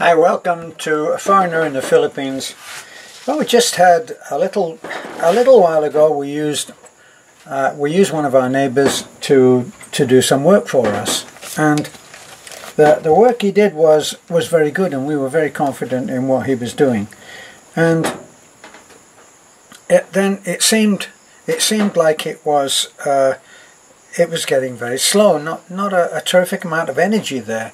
Hi, welcome to A Foreigner in the Philippines. Well, we just had a little while ago. We used one of our neighbours to do some work for us, and the work he did was very good, and we were very confident in what he was doing. And then it seemed like it was getting very slow. Not a terrific amount of energy there.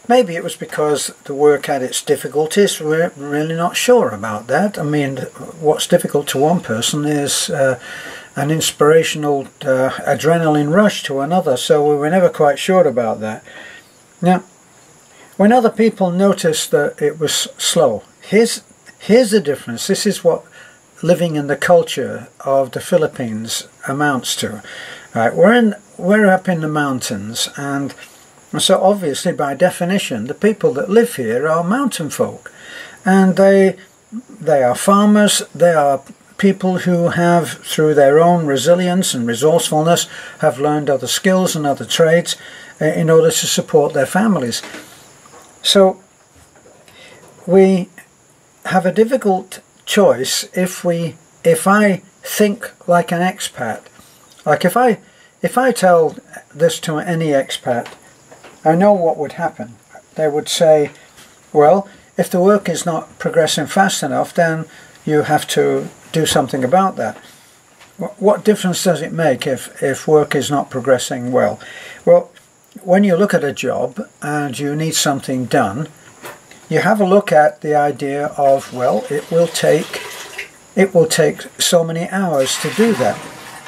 Maybe it was because the work had its difficulties. We're really not sure about that. I mean, what's difficult to one person is an inspirational adrenaline rush to another, so we were never quite sure about that. Now, when other people noticed that it was slow, here's the difference. This is what living in the culture of the Philippines amounts to. Right, we're up in the mountains, and so obviously, by definition, the people that live here are mountain folk, and they are farmers. They are people who have, through their own resilience and resourcefulness, have learned other skills and other trades in order to support their families. So we have a difficult choice if I think like an expat. Like if I tell this to any expat, I know what would happen. They would say, well, if the work is not progressing fast enough, then you have to do something about that. What difference does it make if work is not progressing well? Well, when you look at a job and you need something done, you have a look at the idea of, well, it will take so many hours to do that.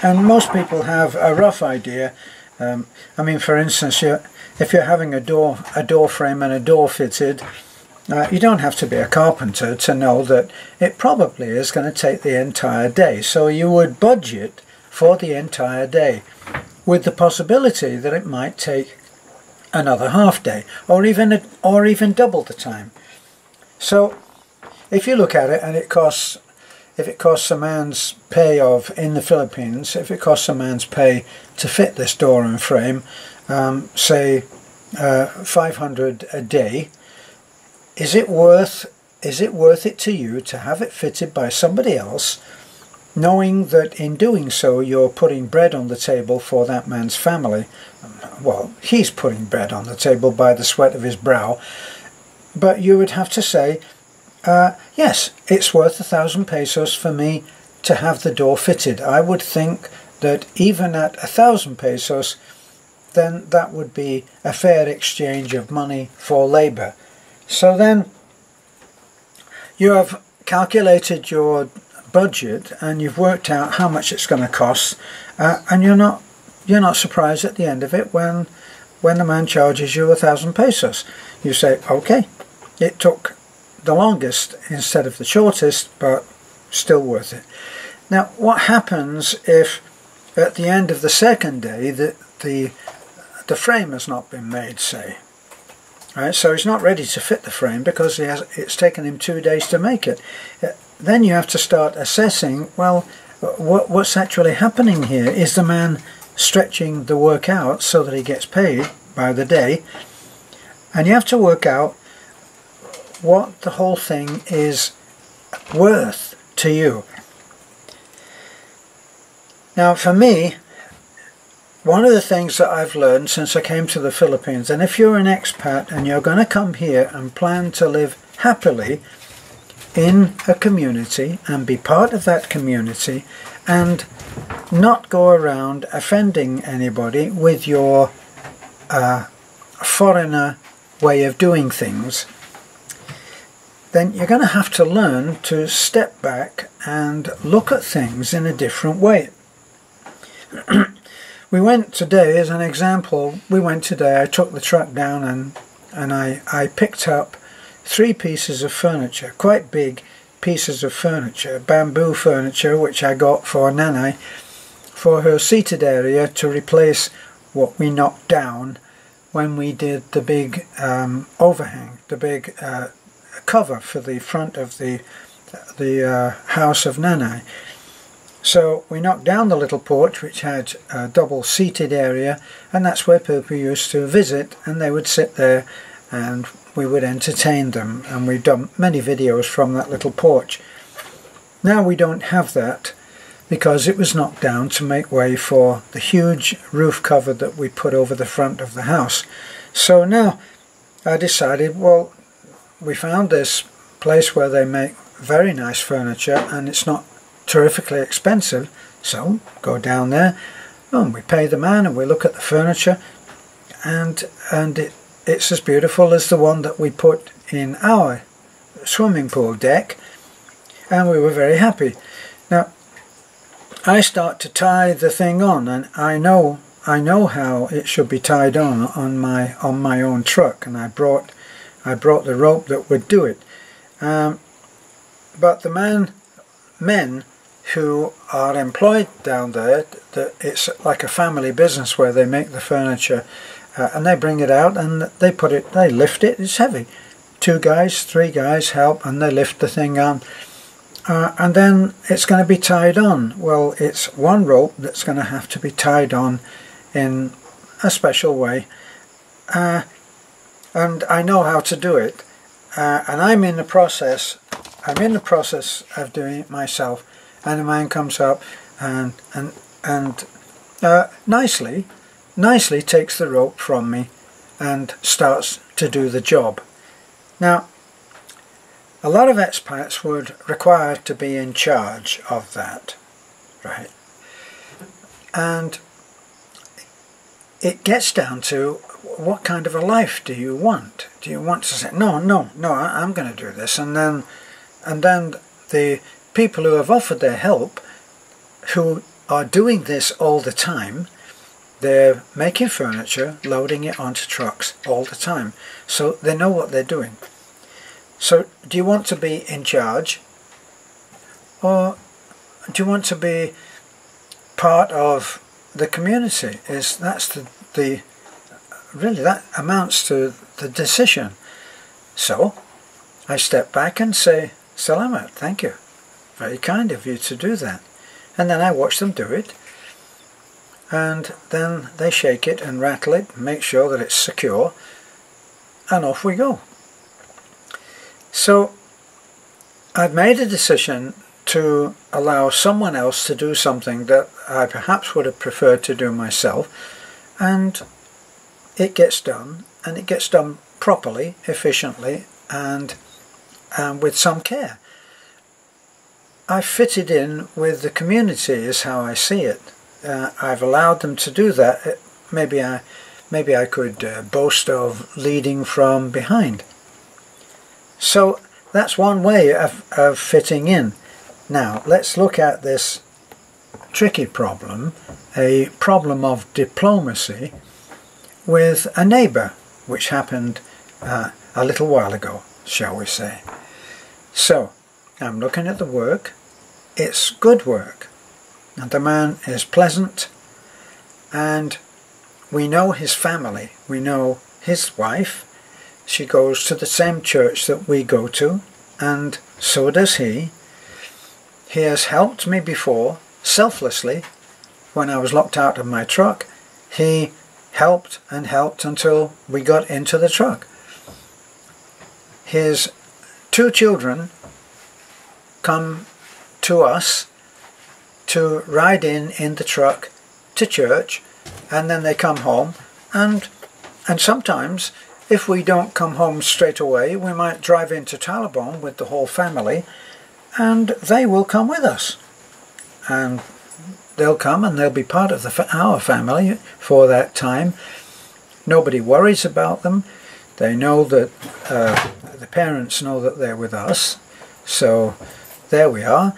And most people have a rough idea. I mean, for instance, if you're having a door frame and a door fitted, you don't have to be a carpenter to know that it probably is going to take the entire day. So you would budget for the entire day, with the possibility that it might take another half day, or even double the time. So if you look at it, and if it costs a man's pay in the Philippines, if it costs a man's pay to fit this door and frame, say 500 a day, is it worth it to you to have it fitted by somebody else, knowing that in doing so you're putting bread on the table for that man's family? Well, he's putting bread on the table by the sweat of his brow, but you would have to say, yes, it's worth 1,000 pesos for me to have the door fitted. I would think that even at 1,000 pesos, then that would be a fair exchange of money for labour. So then you have calculated your budget and you've worked out how much it's going to cost, and you're not surprised at the end of it when the man charges you 1,000 pesos. You say, okay, it took the longest instead of the shortest, but still worth it. Now, what happens if at the end of the second day the frame has not been made, say? Right, so he's not ready to fit the frame because it's taken him 2 days to make it. Then you have to start assessing, well, what's actually happening here? Is the man stretching the work out so that he gets paid by the day? And you have to work out what the whole thing is worth to you. Now, for me, one of the things that I've learned since I came to the Philippines, and if you're an expat and you're going to come here and plan to live happily in a community and be part of that community and not go around offending anybody with your foreigner way of doing things, then you're going to have to learn to step back and look at things in a different way. We went today, as an example, I took the truck down and I picked up 3 pieces of furniture, quite big pieces of furniture, bamboo furniture, which I got for Nanay for her seated area to replace what we knocked down when we did the big overhang, the big cover for the front of the house of Nanay. So we knocked down the little porch, which had a double seated area, and that's where people used to visit, and they would sit there and we would entertain them, and we've done many videos from that little porch. Now we don't have that because it was knocked down to make way for the huge roof cover that we put over the front of the house. So now I decided, well, we found this place where they make very nice furniture and it's not terrifically expensive, so go down there and we pay the man and we look at the furniture, and it's as beautiful as the one that we put in our swimming pool deck, and we were very happy. Now I start to tie the thing on, and I know how it should be tied on my own truck, and I brought the rope that would do it. But the men who are employed down there, it's like a family business where they make the furniture, and they bring it out and they lift it. It's heavy. 2 guys, 3 guys help, and they lift the thing on. And then it's going to be tied on. Well, it's one rope that's going to have to be tied on in a special way, and I know how to do it, and I'm in the process of doing it myself. And the man comes up and nicely takes the rope from me and starts to do the job. Now, a lot of expats would require to be in charge of that, right? And it gets down to, what kind of a life do you want? Do you want to say, no, I'm going to do this, and then the people who have offered their help, who are doing this all the time, they're making furniture, loading it onto trucks all the time, so they know what they're doing. So do you want to be in charge, or do you want to be part of the community? Really that amounts to the decision. So I step back and say, Salamat, thank you. Very kind of you to do that. And then I watch them do it, and then they shake it and rattle it, make sure that it's secure, and off we go. So I've made a decision to allow someone else to do something that I perhaps would have preferred to do myself, and it gets done, and it gets done properly, efficiently, and with some care. I fitted in with the community is how I see it. I've allowed them to do that. Maybe I could boast of leading from behind. So that's one way of fitting in. Now let's look at this tricky problem, a problem of diplomacy with a neighbour, which happened a little while ago, shall we say. So I'm looking at the work. It's good work, and the man is pleasant, and we know his family. We know his wife. She goes to the same church that we go to, and so does he. He has helped me before, selflessly. When I was locked out of my truck, he helped and helped until we got into the truck. His 2 children come to us to ride in the truck to church, and then they come home, and sometimes if we don't come home straight away, we might drive into Talabon with the whole family, and they will come with us, and they'll come and they'll be part of our family for that time. Nobody worries about them. They know that the parents know that they're with us, so there we are.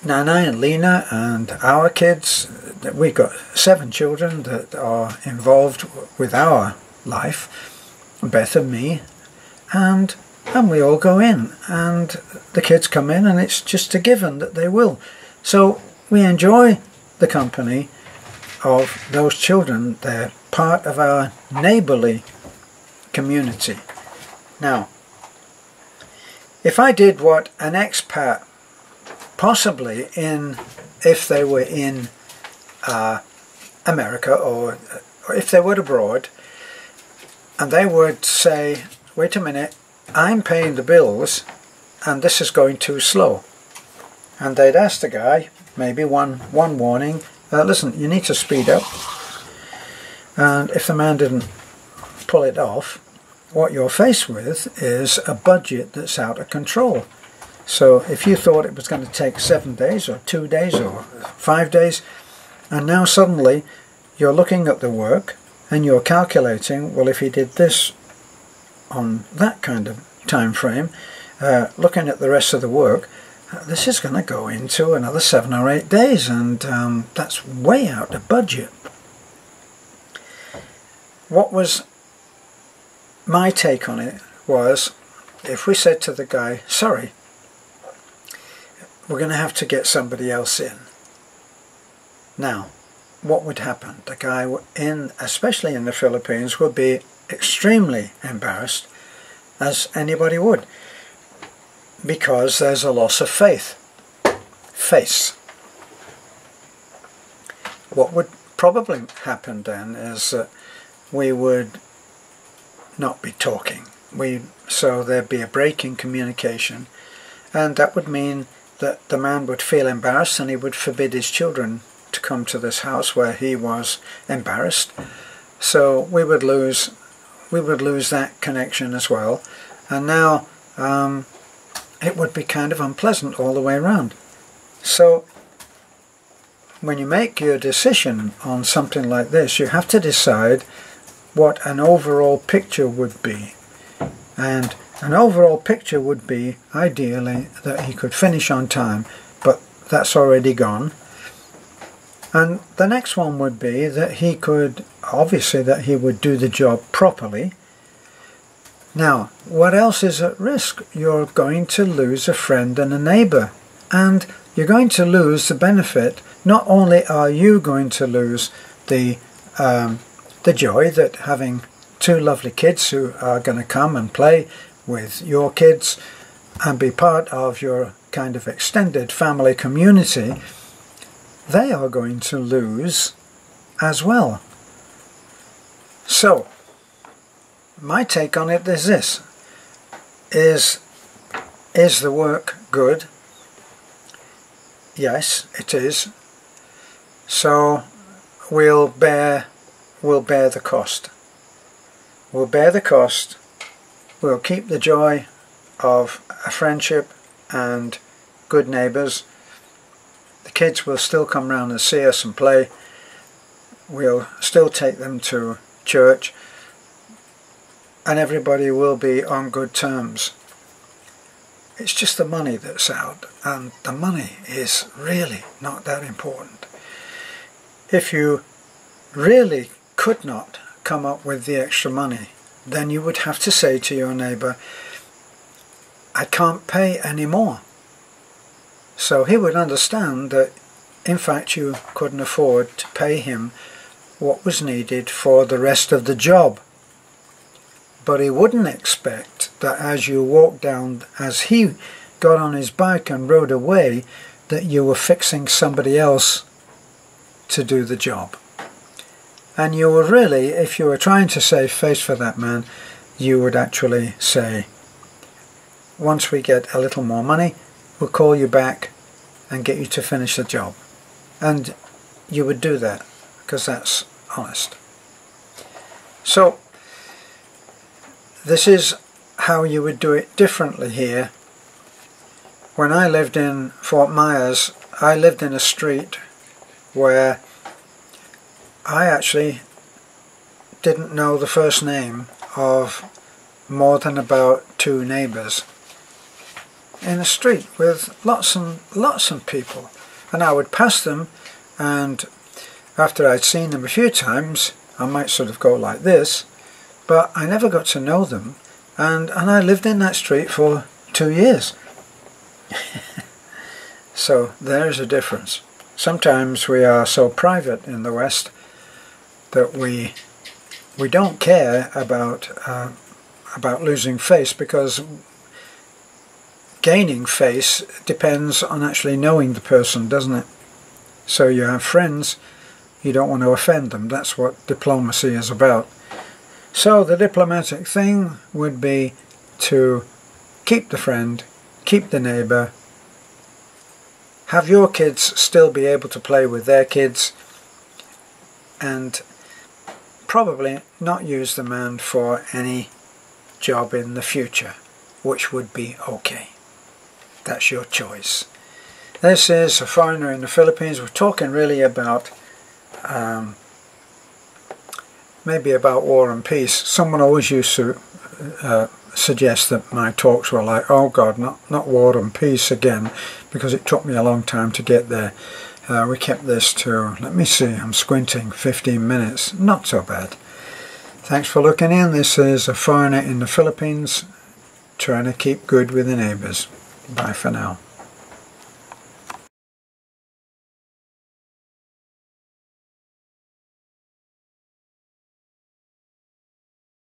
Nana and Lena and our kids, we've got 7 children that are involved with our life, Beth and me, and we all go in, and the kids come in, and it's just a given that they will. So we enjoy the company of those children. They're part of our neighbourly community. Now, if I did what an expat, possibly if they were in America, or if they were abroad, and they would say, wait a minute, I'm paying the bills and this is going too slow. And they'd ask the guy, maybe one warning, listen, you need to speed up. And if the man didn't pull it off, what you're faced with is a budget that's out of control. So if you thought it was going to take 7 days or 2 days or 5 days, and now suddenly you're looking at the work and you're calculating, well, if he did this on that kind of time frame, looking at the rest of the work, this is going to go into another 7 or 8 days, and that's way out of budget. What was my take on it was, if we said to the guy, sorry, we're going to have to get somebody else in. Now, what would happen? The guy especially in the Philippines, would be extremely embarrassed, as anybody would, because there's a loss of face. What would probably happen then is that we would not be talking. So there'd be a break in communication, and that would mean that the man would feel embarrassed and he would forbid his children to come to this house where he was embarrassed. So we would lose that connection as well, and now it would be kind of unpleasant all the way around. So when you make your decision on something like this, you have to decide what an overall picture would be. And an overall picture would be, ideally, that he could finish on time, but that's already gone. And the next one would be that he could, obviously, that he would do the job properly. Now, what else is at risk? You're going to lose a friend and a neighbour, and you're going to lose the benefit. Not only are you going to lose the joy that having two lovely kids who are going to come and play with your kids and be part of your kind of extended family community, they are going to lose as well. So, my take on it is this. Is the work good? Yes, it is. So we'll bear the cost. We'll bear the cost. We'll keep the joy of a friendship and good neighbours. The kids will still come round and see us and play. We'll still take them to church, and everybody will be on good terms. It's just the money that's out, and the money is really not that important. If you really could not come up with the extra money, then you would have to say to your neighbour, I can't pay any more. So he would understand that in fact you couldn't afford to pay him what was needed for the rest of the job. But he wouldn't expect that as you walked down, as he got on his bike and rode away, that you were fixing somebody else to do the job. And you were really, if you were trying to save face for that man, you would actually say, once we get a little more money, we'll call you back and get you to finish the job. And you would do that, because that's honest. So, this is how you would do it differently here. When I lived in Fort Myers, I lived in a street where I actually didn't know the first name of more than about 2 neighbours. In a street with lots of people. And I would pass them, and after I'd seen them a few times, I might sort of go like this, but I never got to know them, and I lived in that street for 2 years. So there's a difference. Sometimes we are so private in the West that we don't care about losing face, because gaining face depends on actually knowing the person, doesn't it? So you have friends, you don't want to offend them. That's what diplomacy is about. So the diplomatic thing would be to keep the friend, keep the neighbour, have your kids still be able to play with their kids, and probably not use the man for any job in the future, which would be okay. That's your choice. This is a foreigner in the Philippines. We're talking really about maybe about war and peace. Someone always used to suggest that my talks were like, oh God, not war and peace again, because it took me a long time to get there. We kept this to, let me see, I'm squinting, 15 minutes. Not so bad. Thanks for looking in. This is a foreigner in the Philippines trying to keep good with the neighbours. Bye for now.